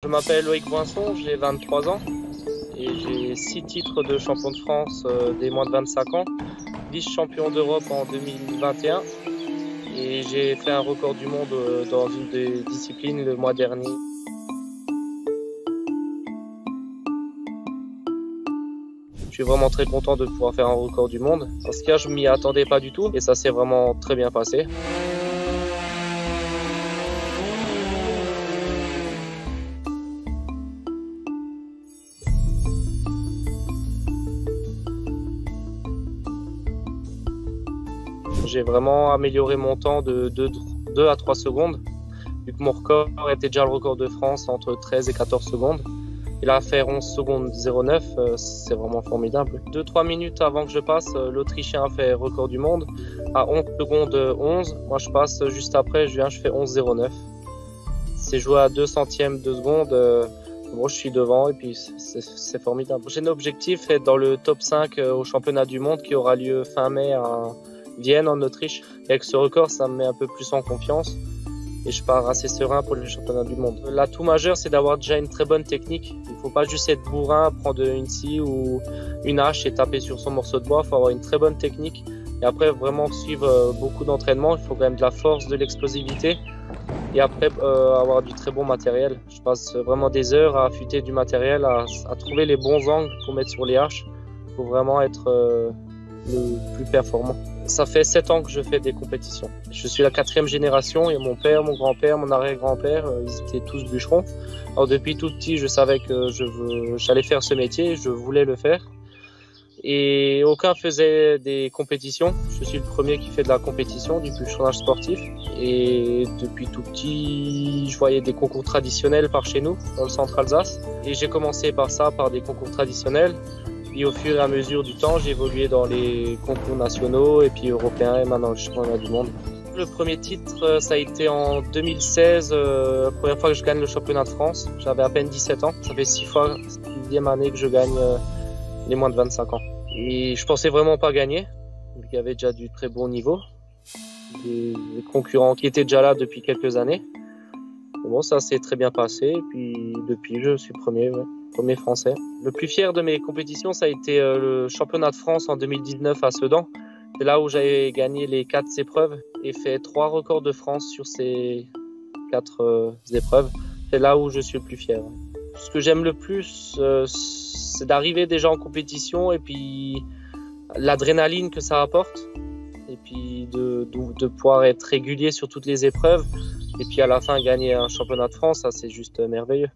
Je m'appelle Loïc Boinson, j'ai 23 ans et j'ai 6 titres de champion de France des moins de 25 ans, vice-champion d'Europe en 2021 et j'ai fait un record du monde dans une des disciplines le mois dernier. Je suis vraiment très content de pouvoir faire un record du monde parce que je m'y attendais pas du tout et ça s'est vraiment très bien passé. J'ai vraiment amélioré mon temps de 2 à 3 secondes, vu que mon record était déjà le record de France entre 13 et 14 secondes. Et là, faire 11 secondes 09, c'est vraiment formidable. 2-3 minutes avant que je passe, l'Autrichien a fait record du monde à 11 secondes 11. Moi, je passe juste après, je fais 11,09. C'est joué à 2 centièmes de seconde. Bon, je suis devant et puis c'est formidable. J'ai un objectif d'être dans le top 5 au championnat du monde qui aura lieu fin mai à Vienne en Autriche. Et avec ce record, ça me met un peu plus en confiance et je pars assez serein pour les championnats du monde. L'atout majeur, c'est d'avoir déjà une très bonne technique. Il ne faut pas juste être bourrin, prendre une scie ou une hache et taper sur son morceau de bois. Il faut avoir une très bonne technique et après vraiment suivre beaucoup d'entraînement. Il faut quand même de la force, de l'explosivité et après avoir du très bon matériel. Je passe vraiment des heures à affûter du matériel, à trouver les bons angles pour mettre sur les haches pour vraiment être le plus performant. Ça fait 7 ans que je fais des compétitions. Je suis la 4e génération et mon père, mon grand-père, mon arrière-grand-père, ils étaient tous bûcherons. Alors depuis tout petit, je savais que j'allais faire ce métier, je voulais le faire. Et aucun faisait des compétitions. Je suis le premier qui fait de la compétition, du bûcheronnage sportif. Et depuis tout petit, je voyais des concours traditionnels par chez nous, dans le centre Alsace. Et j'ai commencé par ça, par des concours traditionnels. Puis au fur et à mesure du temps, j'ai évolué dans les concours nationaux et puis européens et maintenant le championnat du monde. Le premier titre, ça a été en 2016, la première fois que je gagne le championnat de France. J'avais à peine 17 ans. Ça fait 6 fois, 6e année que je gagne les moins de 25 ans. Et je pensais vraiment pas gagner, vu qu'il y avait déjà du très bon niveau. Des concurrents qui étaient déjà là depuis quelques années. Et bon, ça s'est très bien passé et puis depuis, je suis premier français. Le plus fier de mes compétitions, ça a été le championnat de France en 2019 à Sedan. C'est là où j'avais gagné les 4 épreuves et fait 3 records de France sur ces 4 épreuves. C'est là où je suis le plus fier. Ce que j'aime le plus, c'est d'arriver déjà en compétition et puis l'adrénaline que ça apporte. Et puis de pouvoir être régulier sur toutes les épreuves. Et puis à la fin, gagner un championnat de France, ça c'est juste merveilleux.